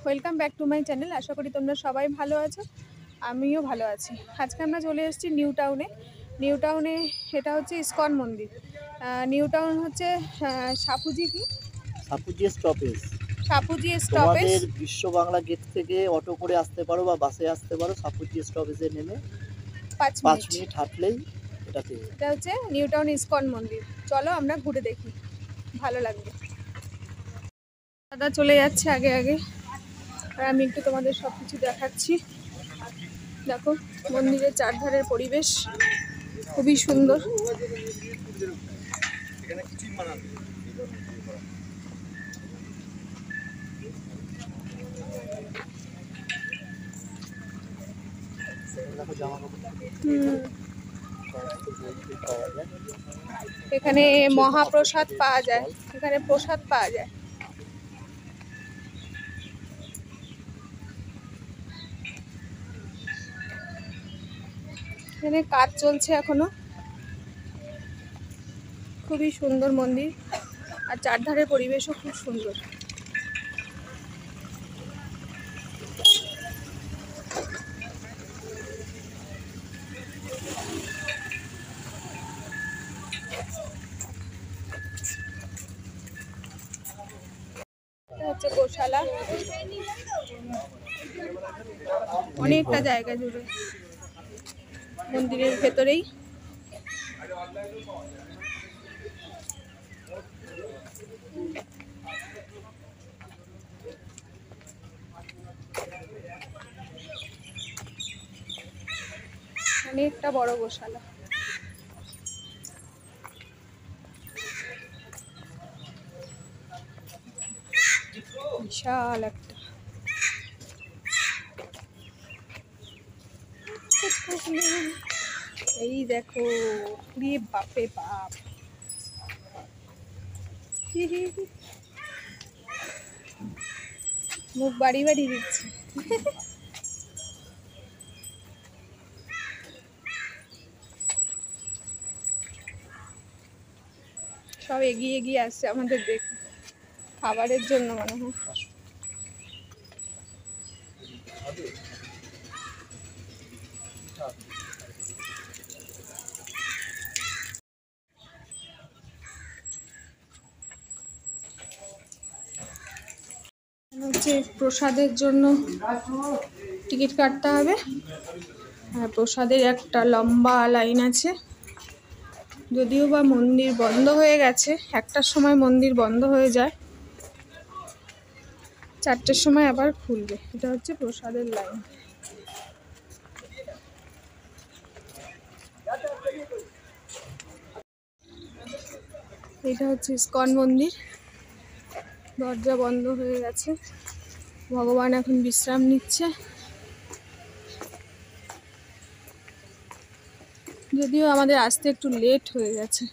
Welcome back to my channel. আশা করি তোমরা সবাই ভালো আছো, আমিও ভালো আছি। আজকে আমরা চলে এসেছি নিউ টাউনে। এটা হচ্ছে ইসকন মন্দির। নিউ টাউন হচ্ছে সাপুজি স্টপেজ। সাপুজি স্টপেজ। তোমাদের বিশ্ব বাংলা গেট থেকে অটো করে আসতে পারো বা বাসে আসতে পারো। সাপুজি স্টপেজে নেমে 5 মিনিট হাঁটলেই এটা হচ্ছে নিউ টাউন ইসকন মন্দির। চলো আমরা ঘুরে দেখি, ভালো লাগবে। দাদা চলে যাচ্ছে আগে আগে, আর আমি একটু তোমাদের সব কিছু দেখাচ্ছি। দেখো মন্দিরের চারধারের পরিবেশ খুবই সুন্দর। এখানে মহাপ্রসাদ পাওয়া যায়, এখানে প্রসাদ পাওয়া যায়। এখানে কাজ চলছে এখনো। খুবই সুন্দর মন্দির, আর চারধারের পরিবেশও খুব সুন্দর। এটা হচ্ছে গোশালা, অনেকটা জায়গা জুড়ে মন্দিরের ভেতরেই। অনেকটা বড় গোশালা। বিশাল একটা। এই দেখো, রে বাপে বাপ, মুখ বাড়ি বাড়ি দিচ্ছে। সব এগিয়ে এগিয়ে আসছে আমাদের দেখে, খাবারের জন্য মনে হয়। হচ্ছে প্রসাদের জন্য টিকিট কাটতে হবে, আর প্রসাদের একটা লম্বা লাইন আছে। যদিও বা মন্দির বন্ধ হয়ে গেছে, 1টার সময় মন্দির বন্ধ হয়ে যায়, 4টের সময় আবার খুলবে। এটা হচ্ছে প্রসাদের লাইন। এটা হচ্ছে ইসকন মন্দির, দরজা বন্ধ হয়ে গেছে, ভগবান এখন বিশ্রাম নিচ্ছে। যদিও আমাদের আসতে একটু লেট হয়ে গেছে,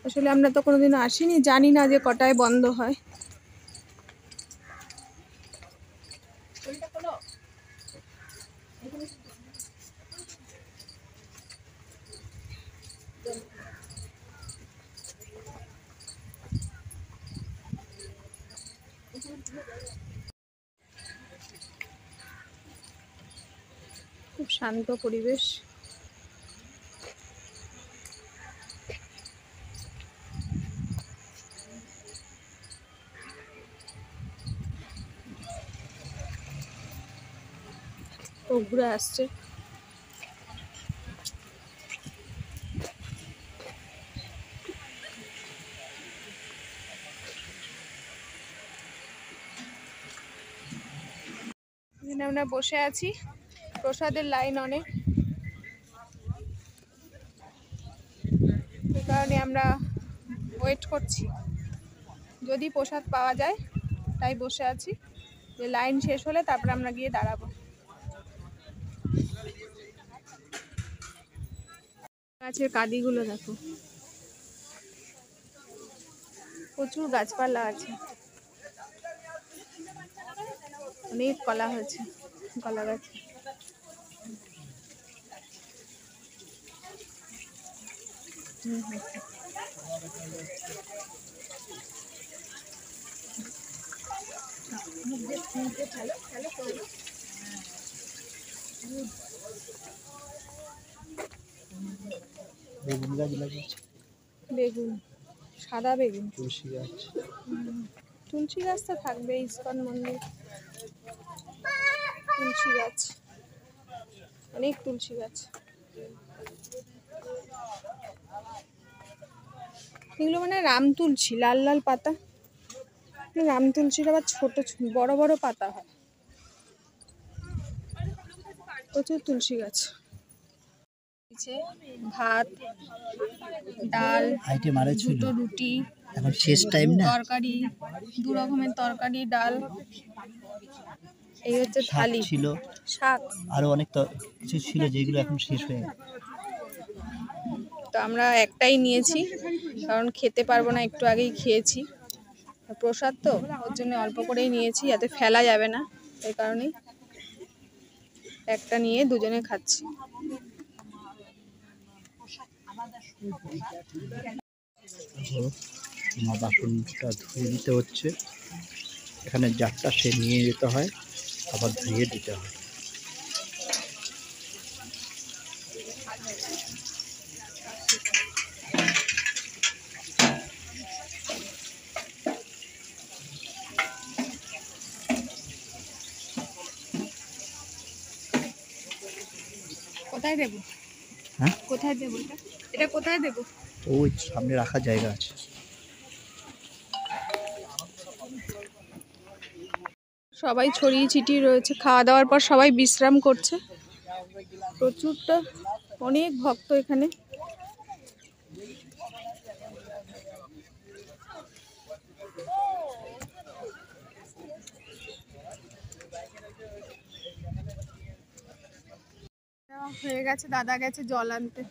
আসলে আমরা তো কোনোদিন আসিনি, জানি না যে কটায় বন্ধ হয়। খুব শান্ত পরিবেশ। ও ঘুরে আসছে। এখানে আমরা বসে আছি, প্রসাদের লাইন অনেক, এই কারণে আমরা ওয়েট করছি যদি প্রসাদ পাওয়া যায়, তাই বসে আছি। যে লাইন শেষ হলে তারপরে আমরা গিয়ে দাঁড়াবো। গাছের কাঁদিগুলো দেখো, প্রচুর গাছপালা আছে, অনেক কলা হয়েছে কলা গাছে। বেগুন গাছ লাগিয়েছে, বেগুন, সাদা বেগুন। তুলসী গাছ। তুলসী গাছ তো থাকবে, ইস্কন মন্দির। তুলসী গাছ, অনেক তুলসী গাছ। এগুলো মানে রাম তুলসী, লাল লাল পাতা। রাম তুলসীর আবার ছোট বড় বড় পাতা হয়। প্রচুর তুলসী গাছ। ভাত, ডাল, দুটো রুটি, এখন শেষ টাইম না, তরকারি, 2 রকমের তরকারি, ডাল। এই হচ্ছে থালি। ছিল শাক, আরো অনেক কিছু ছিল যেগুলো এখন শেষ হয়ে গেছে। তো আমরা একটাই নিয়েছি, কারণ খেতে পারবো না, একটু আগেই খেয়েছি। প্রসাদ তো, ওর জন্য অল্প করেই নিয়েছি, যাতে ফেলা যাবে না, এই কারণেই একটা নিয়ে দুজনে খাচ্ছি। বাসনটা ধুয়ে দিতে হচ্ছে, এখানে জারটা সে নিয়ে যেতে হয়, আবার ধুয়ে দিতে হয়। কোথায় দেবো? হ্যাঁ, কোথায় দেবো? এটা কোথায় দেবো? ওই সামনে রাখার জায়গা আছে। সবাই ছড়িয়ে ছিটিয়ে রয়েছে, খাওয়া দাওয়ার পর সবাই বিশ্রাম করছে। প্রচুরটা, অনেক ভক্ত এখানে। হয়ে গেছে, দাদা গেছে জল আনতে।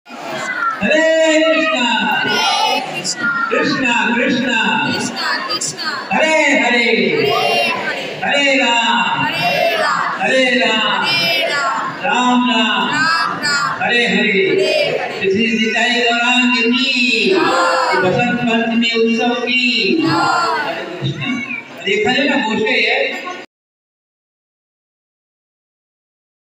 हरे कृष्णा हरे कृष्णा कृष्णा कृष्णा कृष्णा कृष्णा हरे हरे हरे हरे हरे राम हरे राम हरे राम हरे राम राम राम राम राम हरे हरे हरे हरे श्री निताई गौरांग की जय। बसंत पंचमी उत्सव की जय। हरे कृष्णा। देखा है ना मोशे